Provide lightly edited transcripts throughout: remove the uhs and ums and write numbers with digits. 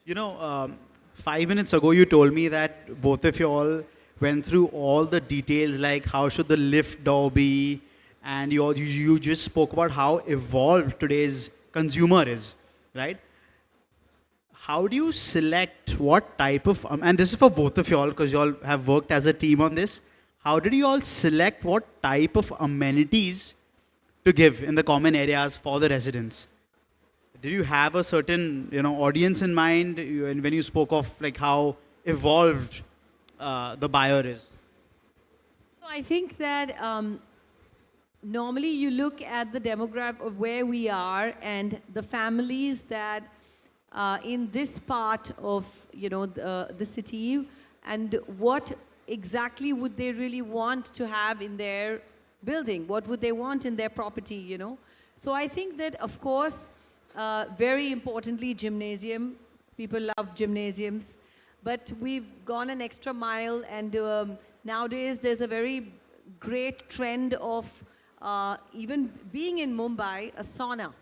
You know, 5 minutes ago you told me that both of you all went through all the details, like how should the lift door be, and you just spoke about how evolved today's consumer is, right? How do you select what type of, and this is for both of you all because you all have worked as a team on this. How did you all select what type of amenities to give in the common areas for the residents? Did you have a certain audience in mind and when you spoke of like how evolved the buyer is? So I think that normally you look at the demographic of where we are and the families that in this part of the city, and what exactly would they really want to have in their building? What would they want in their property? So I think that, of course, very importantly, gymnasium. People love gymnasiums. But we've gone an extra mile, and nowadays there's a very great trend of even being in Mumbai, a sauna.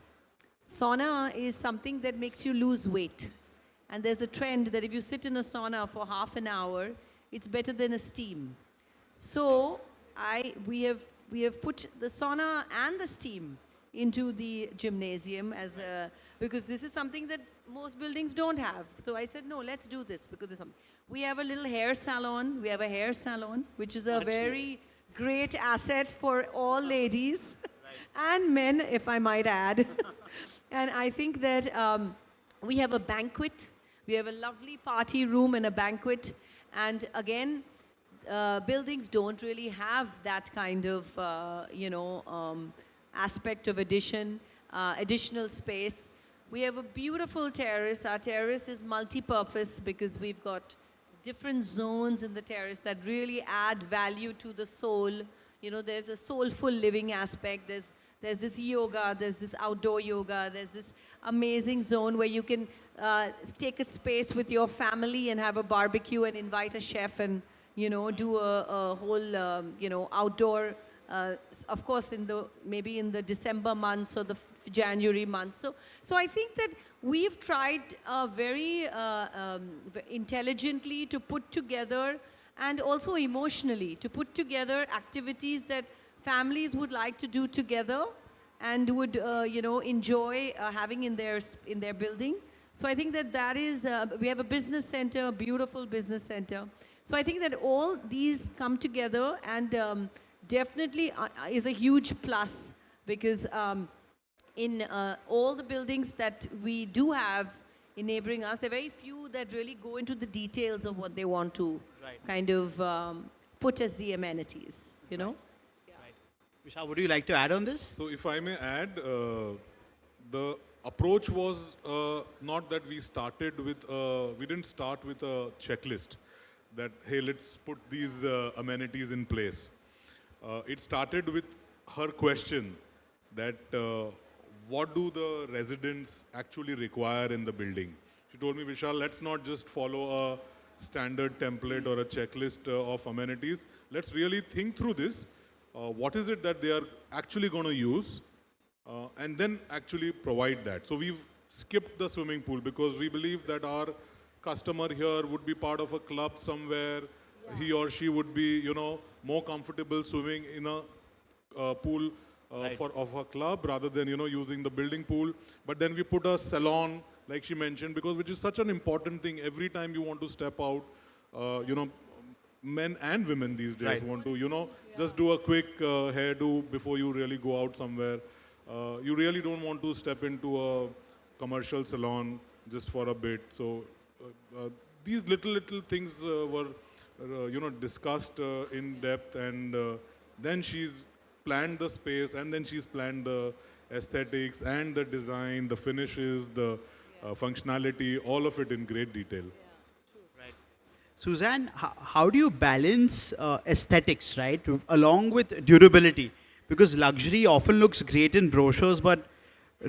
Sauna is something that makes you lose weight. And there's a trend that if you sit in a sauna for half an hour, it's better than a steam. So we have put the sauna and the steam into the gymnasium because this is something that most buildings don't have. So I said, no, let's do this because there's something. We have a little hair salon. We have a hair salon, which is a very great asset for all ladies and men, if I might add. And I think that we have a banquet. We have a lovely party room and a banquet. And again, buildings don't really have that kind of, aspect of additional space. We have a beautiful terrace. Our terrace is multi-purpose because we've got different zones in the terrace that really add value to the soul. There's a soulful living aspect. There's this yoga, there's this outdoor yoga, there's this amazing zone where you can take a space with your family and have a barbecue and invite a chef and, do a whole, outdoor, of course, maybe in the December months or the January months. So I think that we've tried very intelligently to put together, and also emotionally, to put together activities that families would like to do together and would, enjoy having in their building. So I think that is, we have a business center, a beautiful business center. So I think that all these come together and definitely is a huge plus because in all the buildings that we do have in neighboring us, there are very few that really go into the details of what they want to kind of put as the amenities, Right. Vishal, would you like to add on this? So if I may add, the approach was not that we didn't start with a checklist that, hey, let's put these amenities in place. It started with her question that what do the residents actually require in the building? She told me, Vishal, let's not just follow a standard template or a checklist of amenities. Let's really think through this. What is it that they are actually going to use? And then actually provide that. So we've skipped the swimming pool because we believe that our customer here would be part of a club somewhere. Yeah. He or she would be, more comfortable swimming in a pool of a club rather than, using the building pool. But then we put a salon, like she mentioned, which is such an important thing. Every time you want to step out, men and women these days want to, just do a quick hairdo before you really go out somewhere. You really don't want to step into a commercial salon just for a bit. So these little things were, discussed in depth, and then she's planned the space, and then she's planned the aesthetics and the design, the finishes, the functionality, all of it in great detail. Suzanne, how do you balance aesthetics, right, along with durability? Because luxury often looks great in brochures, but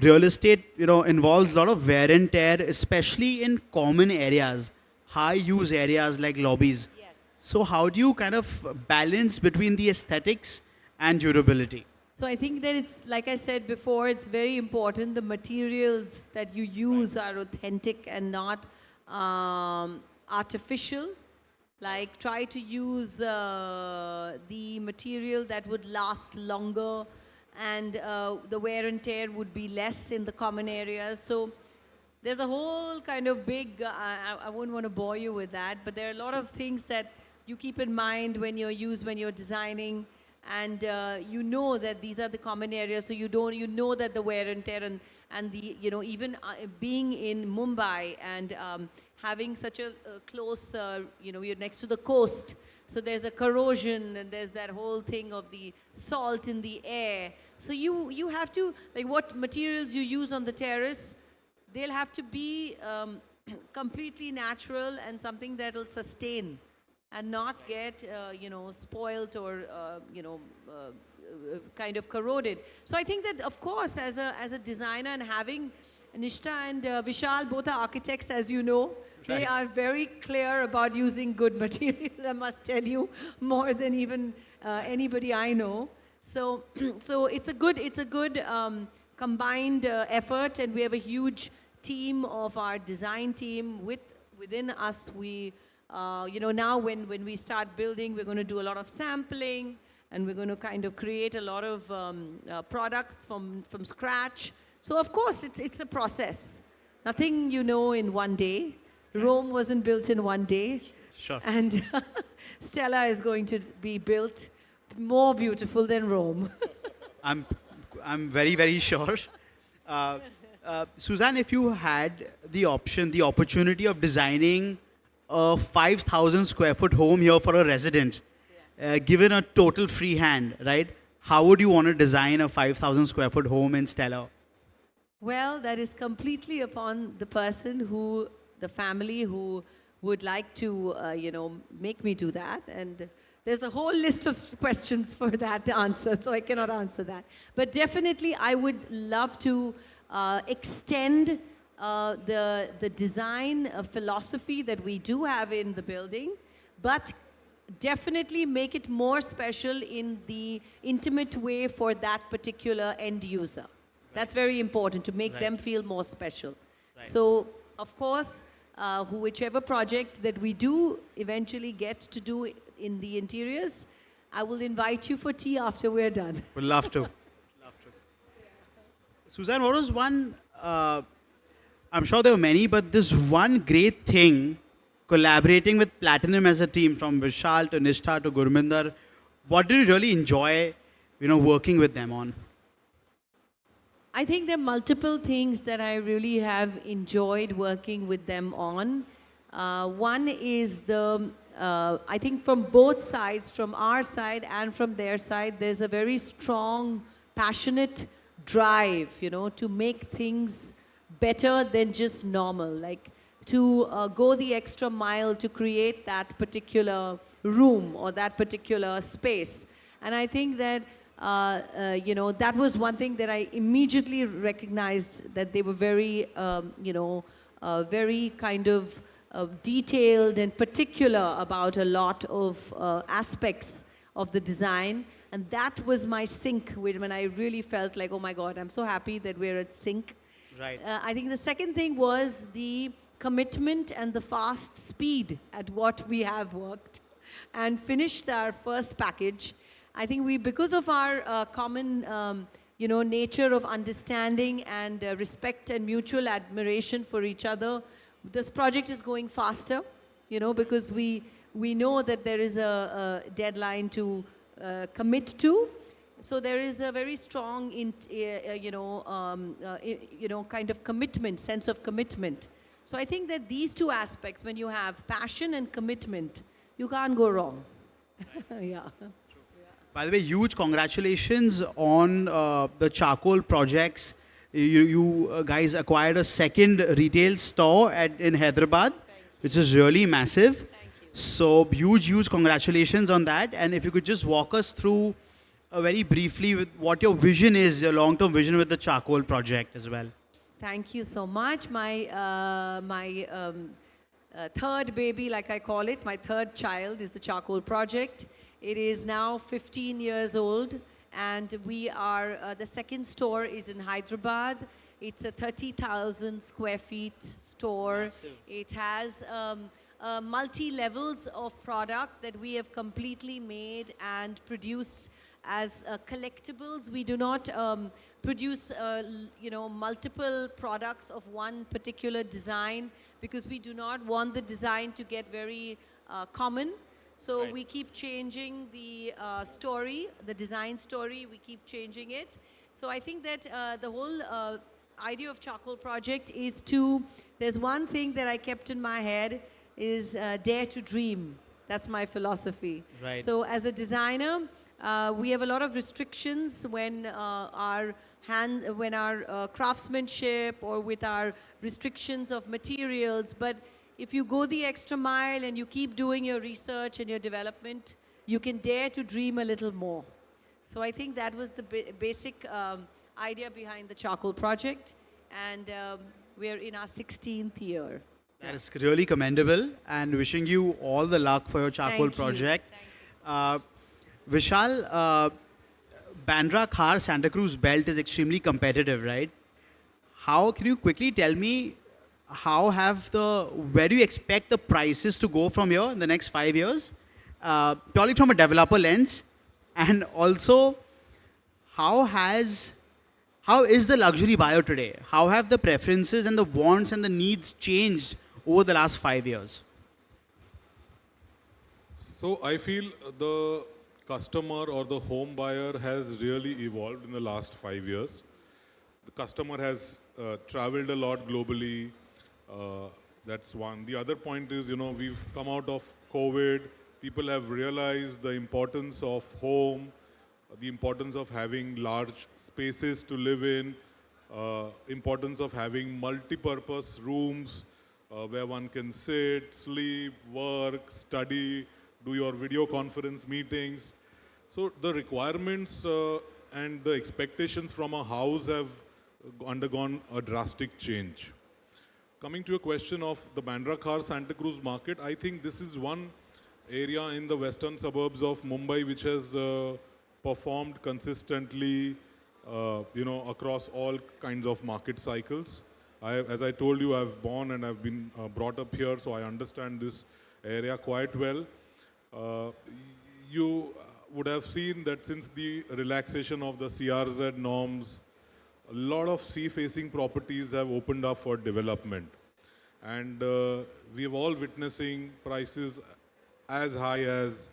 real estate, involves a lot of wear and tear, especially in common areas, high-use areas like lobbies. Yes. So how do you kind of balance between the aesthetics and durability? So I think that it's, like I said before, it's very important the materials that you use are authentic and not artificial, like try to use the material that would last longer, and the wear and tear would be less in the common areas. So there's a whole kind of big, I wouldn't want to bore you with that, but there are a lot of things that you keep in mind when you're designing, and you know that these are the common areas, so you know that the wear and tear and the, even being in Mumbai and having such a close, you're next to the coast, so there's a corrosion and there's that whole thing of the salt in the air. So you have to, like, what materials you use on the terrace, they'll have to be completely natural and something that'll sustain and not get, spoilt or, kind of corroded. So I think that, of course, as a designer, and having Nishta and Vishal, both are architects, as you know, they are very clear about using good material, I must tell you, more than even anybody I know. So, so it's a good combined effort, and we have a huge team of our design team within us. We, now when we start building, we're going to do a lot of sampling, and we're going to kind of create a lot of products from scratch. So of course, it's a process. Nothing in one day. Rome wasn't built in one day. Sure. And Stella is going to be built more beautiful than Rome. I'm very, very sure. Suzanne, if you had the opportunity of designing a 5,000 square foot home here for a resident, given a total free hand, right? How would you want to design a 5,000 square foot home in Stella? Well, that is completely upon the person the family who would like to, make me do that. And there's a whole list of questions for that to answer, so I cannot answer that. But definitely, I would love to extend the design philosophy that we do have in the building, but definitely make it more special in the intimate way for that particular end user. That's very important, to make them feel more special. So, of course, whichever project that we do eventually get to do in the interiors, I will invite you for tea after we're done. Would love to. Suzanne, what was one, I'm sure there were many, but this one great thing, collaborating with Platinum as a team, from Vishal to Nishtha to Gurminder, what did you really enjoy, working with them on? I think there are multiple things that I really have enjoyed working with them on. One is I think from both sides, from our side and from their side, there's a very strong, passionate drive, to make things better than just normal. Like to go the extra mile to create that particular room or that particular space. And I think that that was one thing that I immediately recognized, that they were very, very kind of detailed and particular about a lot of aspects of the design. And that was my sync when I really felt like, oh my God, I'm so happy that we're at sync. Right. I think the second thing was the commitment and the fast speed at what we have worked and finished our first package. I think because of our common, nature of understanding and respect and mutual admiration for each other, this project is going faster, because we know that there is a deadline to commit to. So there is a very strong, kind of commitment, sense of commitment. So I think that these two aspects, when you have passion and commitment, you can't go wrong. Yeah. By the way, huge congratulations on the charcoal projects. You guys acquired a second retail store in Hyderabad, which is really massive. Thank you. So huge congratulations on that. And if you could just walk us through very briefly with what your vision is, your long-term vision with the charcoal project as well. Thank you so much. My third baby, like I call it, my third child is the charcoal project. It is now 15 years old, and we are, the second store is in Hyderabad, It's a 30,000 square feet store. Massive. It has multi-levels of product that we have completely made and produced as collectibles. We do not produce, multiple products of one particular design because we do not want the design to get very common. So Right. we keep changing the story, the design story, we keep changing it. So I think that the whole idea of Charcoal Project is there's one thing that I kept in my head is dare to dream. That's my philosophy. Right. So as a designer, we have a lot of restrictions when our craftsmanship or with our restrictions of materials. But if you go the extra mile and you keep doing your research and your development, you can dare to dream a little more. So I think that was the basic idea behind the Charcoal Project. And we're in our 16th year. That is really commendable, and wishing you all the luck for your charcoal Thank you. project. Thank Vishal, Bandra Khar Santa Cruz belt is extremely competitive, right? How can you quickly tell me where do you expect the prices to go from here in the next 5 years? Purely from a developer lens, and also how is the luxury buyer today? How have the preferences and the wants and the needs changed over the last 5 years? So I feel the customer or the home buyer has really evolved in the last 5 years. The customer has traveled a lot globally. That's one. The other point is, we've come out of COVID. People have realized the importance of home, the importance of having large spaces to live in, importance of having multi-purpose rooms where one can sit, sleep, work, study, do your video conference meetings. So the requirements and the expectations from a house have undergone a drastic change. Coming to a question of the Bandra Khar Santa Cruz market, I think this is one area in the western suburbs of Mumbai which has performed consistently, across all kinds of market cycles. As I told you, I've born and I've been brought up here, so I understand this area quite well. You would have seen that since the relaxation of the CRZ norms, a lot of sea-facing properties have opened up for development. And we have all witnessing prices as high as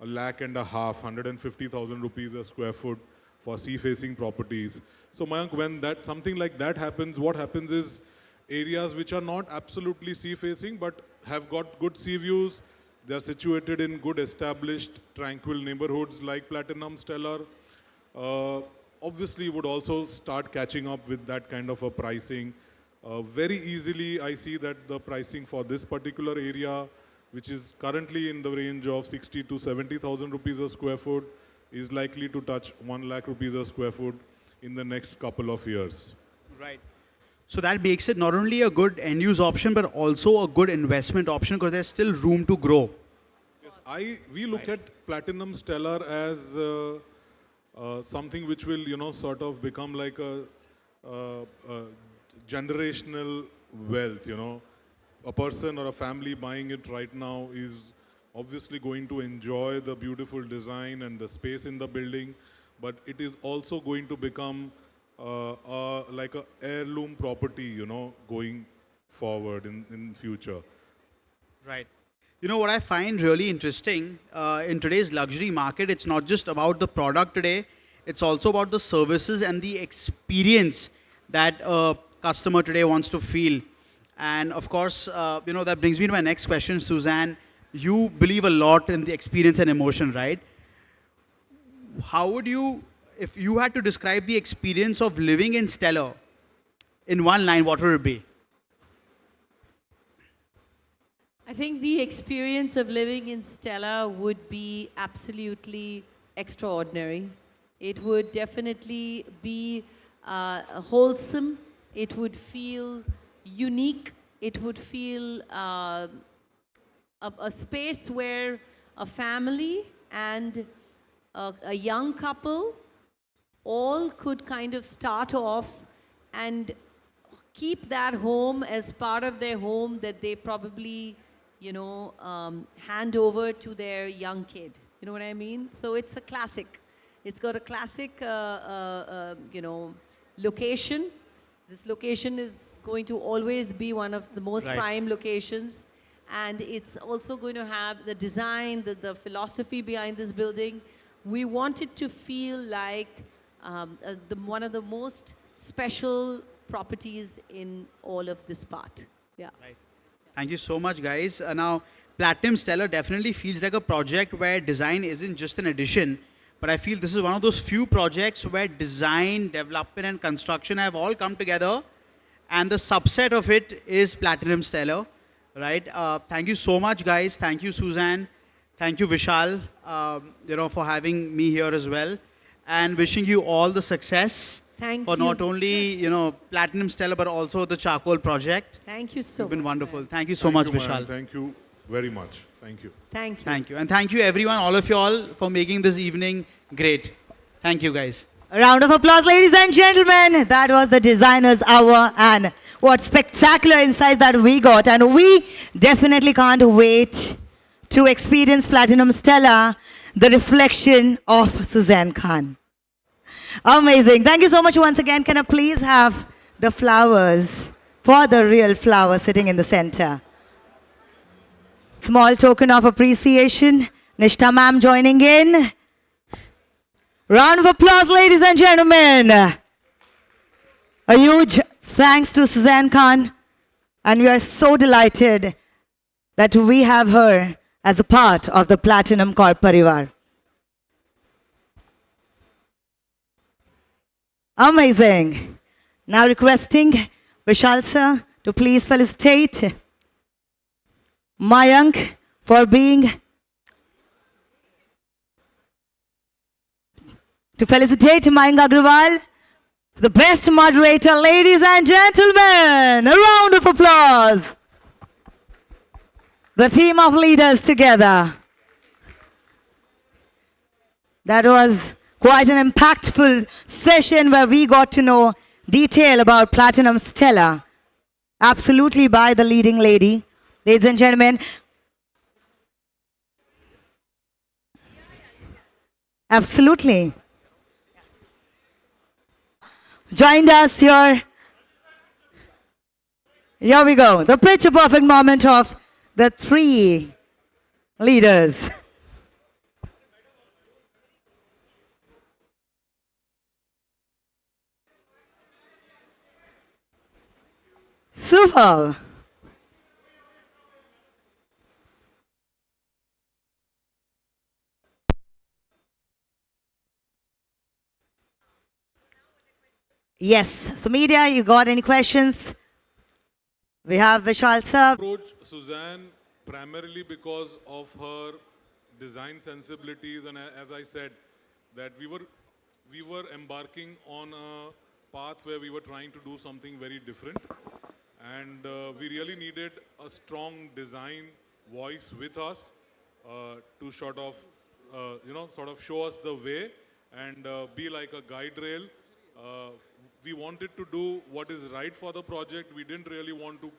$1.5 lakh, 150,000 rupees a square foot for sea-facing properties. So Mayank, when something like that happens, what happens is areas which are not absolutely sea-facing but have got good sea views, they are situated in good established tranquil neighborhoods like Platinum Stellar, obviously would also start catching up with that kind of a pricing. Very easily I see that the pricing for this particular area, which is currently in the range of 60 to 70,000 rupees a square foot, is likely to touch 1 lakh rupees a square foot in the next couple of years. Right. So that makes it not only a good end-use option, but also a good investment option because there's still room to grow. Yes, we look at Platinum Stellar as something which will, sort of become like a generational wealth, A person or a family buying it right now is obviously going to enjoy the beautiful design and the space in the building, but it is also going to become like a heirloom property, going forward in future. Right. You know what I find really interesting in today's luxury market, it's not just about the product today, it's also about the services and the experience that a customer today wants to feel. And of course, that brings me to my next question, Suzanne. You believe a lot in the experience and emotion, right? How would you, if you had to describe the experience of living in Stellar in one line, what would it be? I think the experience of living in Stella would be absolutely extraordinary. It would definitely be wholesome. It would feel unique. It would feel a space where a family and a young couple all could kind of start off and keep that home as part of their home that they probably, hand over to their young kid. You know what I mean? So it's a classic. It's got a classic, location. This location is going to always be one of the most Right. prime locations. And it's also going to have the design, the philosophy behind this building. We want it to feel like one of the most special properties in all of this part. Yeah. Right. Thank you so much, guys. Now, Platinum Stellar definitely feels like a project where design isn't just an addition, but I feel this is one of those few projects where design, development, and construction have all come together, and the subset of it is Platinum Stellar, right? Thank you so much, guys. Thank you, Suzanne. Thank you, Vishal, for having me here as well, and wishing you all the success. Thank for you. not only Platinum Stellar but also the charcoal project. Thank you so You've been much. wonderful. Thank you so much, Thank you, Vishal. Mayank. Thank you very much. Thank you. Thank you. Thank you. And thank you everyone, all of you all, for making this evening great. Thank you, guys. A round of applause, ladies and gentlemen. That was the Designer's Hour, and what spectacular insights that we got. And we definitely can't wait to experience Platinum Stellar, the reflection of Suzanne Khan. Amazing. Thank you so much once again. Can I please have the flowers for the real flower sitting in the center? Small token of appreciation. Nishta ma'am joining in. Round of applause, ladies and gentlemen. A huge thanks to Suzanne Khan. And we are so delighted that we have her as a part of the Platinum Corp Parivar. Amazing. Now requesting Vishal sir to please felicitate Mayank for being, to felicitate Mayank Agrawal, the best moderator. Ladies and gentlemen, a round of applause. The team of leaders together. That was quite an impactful session where we got to know detail about Platinum Stellar, absolutely by the leading lady. Ladies and gentlemen, absolutely. Joined us here. Here we go. The picture perfect moment of the three leaders. Super. Yes. So media, you got any questions? We have Vishal sir. Approach Suzanne primarily because of her design sensibilities, and as I said, that we were embarking on a path where we were trying to do something very different, and we really needed a strong design voice with us to sort of show us the way and be like a guide rail. We wanted to do what is right for the project. We didn't really want to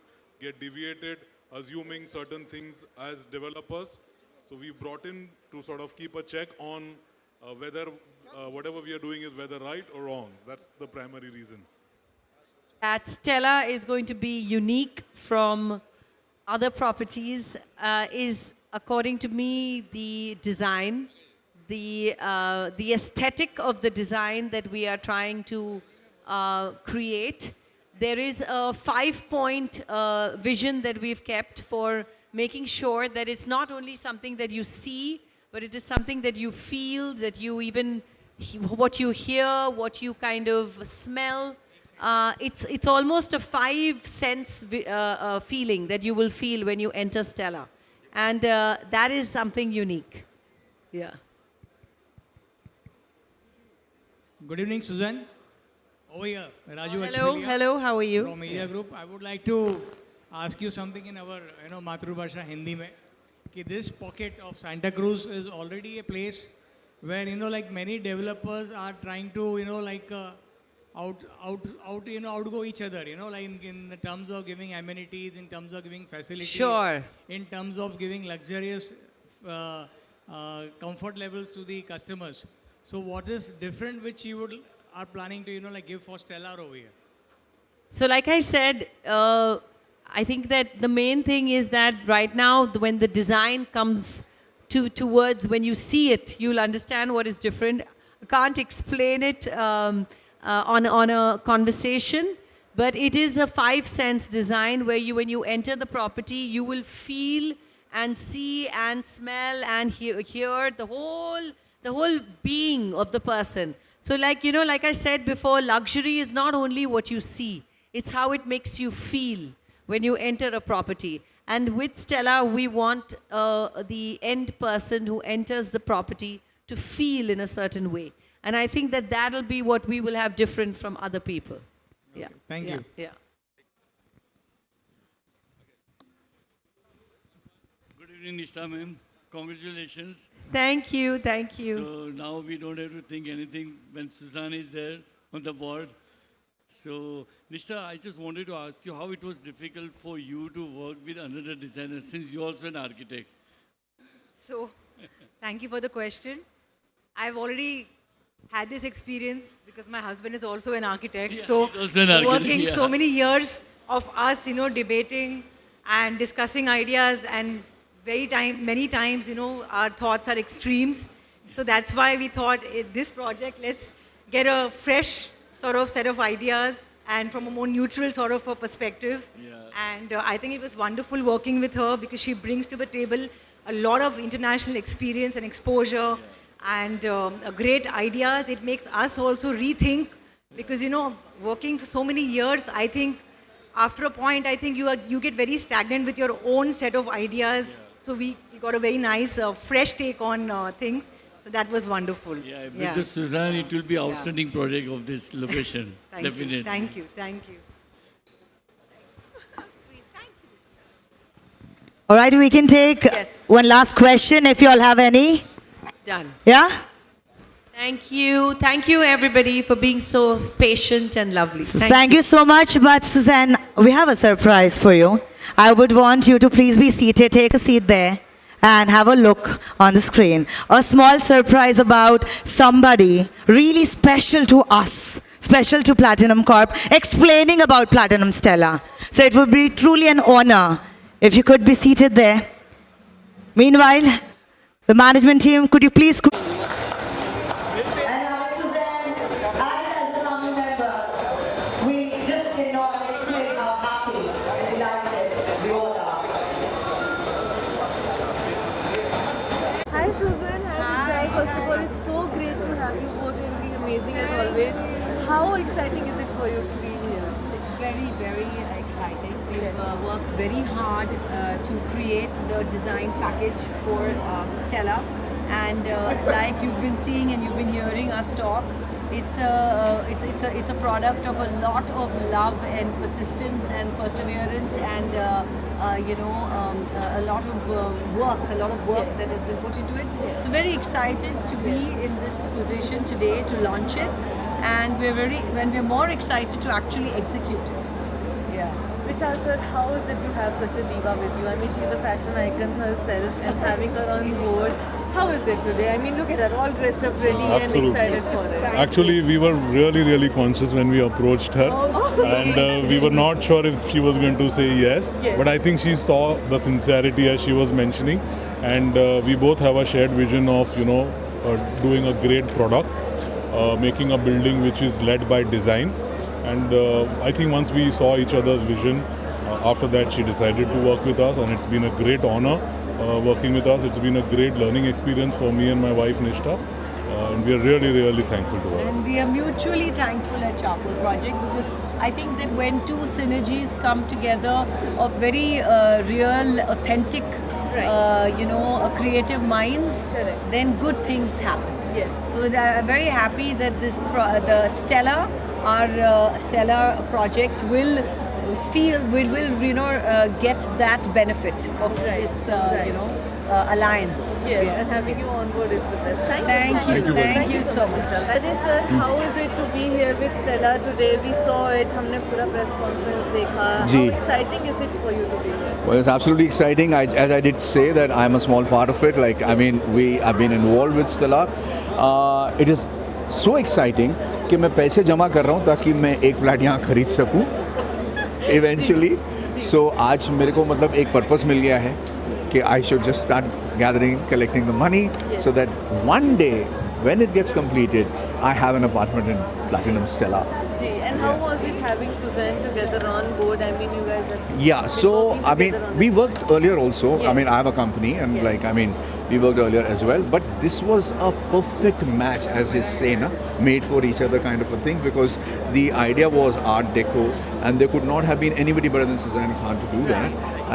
get deviated, assuming certain things as developers. So we brought in to sort of keep a check on whether whatever we are doing is whether right or wrong. That's the primary reason. That Stella is going to be unique from other properties is, according to me, the design, the aesthetic of the design that we are trying to create. There is a 5-point vision that we've kept for making sure that it's not only something that you see, but it is something that you feel, that you even, what you hear, what you kind of smell. It's almost a 5-sense feeling that you will feel when you enter Stella. And that is something unique. Yeah. Good evening, Suzanne. Over here, Raju Hello, Achmelia hello, how are you? from Media Group. I would like to ask you something in our, Matrubhasha Hindi mein. Ki this pocket of Santa Cruz is already a place where, like many developers are trying to, outgo each other, like in terms of giving amenities, in terms of giving facilities, Sure. in terms of giving luxurious comfort levels to the customers. So what is different which you are planning to, like give for Stellar over here? So, like I said, I think that the main thing is that right now, when the design comes towards, when you see it, you'll understand what is different. I can't explain it on a conversation, but it is a 5-sense design where when you enter the property, you will feel and see and smell and hear the whole being of the person. So like I said before, luxury is not only what you see, it's how it makes you feel when you enter a property. And with Stella, we want the end person who enters the property to feel in a certain way. And I think that that'll be what we will have different from other people. Yeah. Thank Yeah. you. Yeah. Good evening, Nishtha ma'am. Congratulations. Thank you. Thank you. So now we don't have to think anything when Suzanne is there on the board. So, Nishtha, I just wanted to ask you how it was difficult for you to work with another designer since you're also an architect. So, thank you for the question. I've already had this experience because my husband is also an architect. Yeah, so, he's also an architect, working yeah. so many years of us, debating and discussing ideas, and many times, our thoughts are extremes. So that's why we thought this project, let's get a fresh sort of set of ideas and from a more neutral sort of a perspective. Yeah. And I think it was wonderful working with her because she brings to the table a lot of international experience and exposure and great ideas. It makes us also rethink because, working for so many years, I think after a point, I think you get very stagnant with your own set of ideas. Yeah. So we got a very nice, fresh take on things. So that was wonderful. Yeah, with the Suzanne, it will be outstanding project of this location. Thank Definitely. you. Thank you. Thank you. All right, we can take Yes. one last question if you all have any. Done. Yeah? Thank you. Thank you, everybody, for being so patient and lovely. Thank you so much. But Suzanne, we have a surprise for you. I would want you to please be seated. Take a seat there and have a look on the screen. A small surprise about somebody really special to us, special to Platinum Corp, explaining about Platinum Stella. So it would be truly an honor if you could be seated there. Meanwhile, the management team, could you please... Hi Susan, hi Michelle. First of all, it's so great to have you both. It'll be amazing as always. How exciting is it for you to be here? Very, very exciting. We've worked very hard to create the design package for Stella. And like you've been seeing and you've been hearing us talk, it's a product of a lot of love and persistence and perseverance and a lot of work that has been put into it. So very excited to be in this position today to launch it, and we're more excited to actually execute it. Yeah. Vishal sir, how is it to have such a diva with you? I mean, she's a fashion icon herself, and having her on board. How is it today? I mean, look at her, all dressed up ready Absolutely. and excited for it. Actually, we were really, really conscious when we approached her, and we were not sure if she was going to say yes. Yes. But I think she saw the sincerity as she was mentioning, and we both have a shared vision of doing a great product, making a building which is led by design. And I think once we saw each other's vision, after that she decided to work with us, and it's been a great honor working with us. It's been a great learning experience for me and my wife Nishtha, and we are really, really thankful to her. And we are mutually thankful at Charcoal Project because I think that when two synergies come together of very real, authentic, creative minds, Correct. then good things happen. Yes. So I'm very happy that the Stella, our Stella project will get that benefit of Right, this, right. alliance. Yes, and having you on board is the best. Thank Thank you so much. Rajesh sir, how is it to be here with Stella today? We saw it. हमने पूरा press conference देखा. जी. How exciting is it for you to be here? Well, it's absolutely exciting. As I did say that I'm a small part of it. Like, I mean, I've been involved with Stella. It is so exciting कि मैं पैसे जमा कर रहा हूँ ताकि मैं एक फ्लैट यहाँ खरीद सकूँ eventually. So आज मेरे को मतलब एक पर्पस मिल गया है कि I should just start collecting the money so that one day when it gets completed, I have an apartment in Platinum Stella. Gee, and how was it having Suzanne together on board? I mean, you guys have Yeah, been so working I mean, together on we this. worked earlier also. I mean, Yes. I have a company, and Yes. like, I mean, we worked earlier as well. But this was a perfect match, as they say, na? Made for each other kind of a thing, because the idea was Art Deco, and there could not have been anybody better than Suzanne Khan to do that.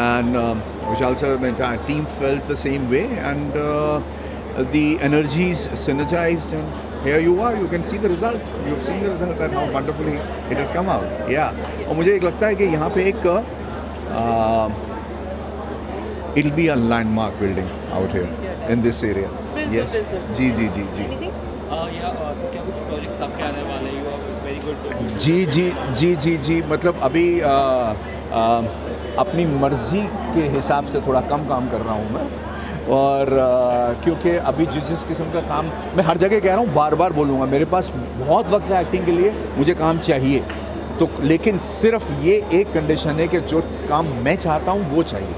And Vishal sir, the entire team felt the same way, and the energies synergized, and here you are. You can see the result. You've seen the result and how wonderfully it has come out. Yeah. और मुझे एक लगता है कि यहाँ पे एक it'll be a landmark building out here in this area. Bilkul, Yes. bilkul. जी जी जी जी Anything? सर क्या कुछ प्रोजेक्ट्स आपके आने वाले हैं? You are very good. जी जी जी जी जी मतलब अभी अपनी मर्ज़ी के हिसाब से थोड़ा कम काम कर रहा हूँ मैं, और क्योंकि अभी जिस किस्म का काम मैं हर जगह कह रहा हूँ, बार बार बोलूँगा, मेरे पास बहुत वक्त है एक्टिंग के लिए, मुझे काम चाहिए तो, लेकिन सिर्फ ये एक कंडीशन है कि जो काम मैं चाहता हूँ वो चाहिए,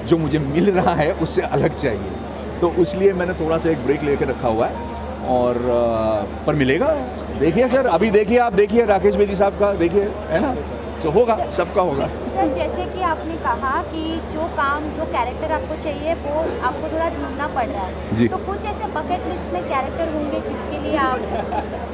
जो मुझे मिल रहा है उससे अलग चाहिए. तो इसलिए मैंने थोड़ा सा एक ब्रेक लेके रखा हुआ है, और पर मिलेगा. देखिए सर, अभी देखिए, आप देखिए राकेश बेदी साहब का, देखिए, है ना, तो होगा, सबका होगा. सर, जैसे कि आपने कहा कि जो कैरेक्टर आपको चाहिए वो आपको थोड़ा ढूंढना पड़ रहा है, जी. तो कुछ ऐसे बकेट लिस्ट में कैरेक्टर होंगे जिसके लिए आप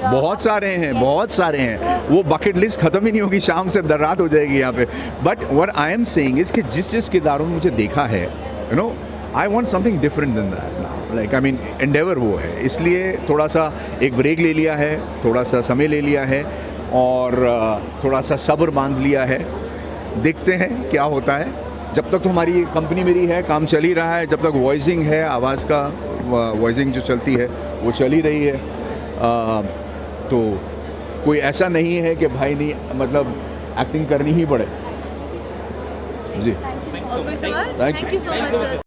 बहुत सारे हैं, बहुत सारे हैं. वो बकेट लिस्ट ख़त्म ही नहीं होगी, शाम से दर रात हो जाएगी यहाँ पे. But what I am saying is कि जिस किरदारों में मुझे देखा है, you know, I want something different than that now. Like, I mean, endeavour वो है, इसलिए थोड़ा सा एक ब्रेक ले लिया है, थोड़ा सा समय ले लिया है, और थोड़ा सा सब्र बांध लिया है. देखते हैं क्या होता है. जब तक तो हमारी कंपनी मेरी है, काम चल ही रहा है. जब तक वॉइसिंग है, आवाज़ का वॉइसिंग जो चलती है वो चल ही रही है. तो कोई ऐसा नहीं है कि भाई नहीं, मतलब एक्टिंग करनी ही पड़े. जी, और कोई सवाल? Thank you. Thank you so much, sir.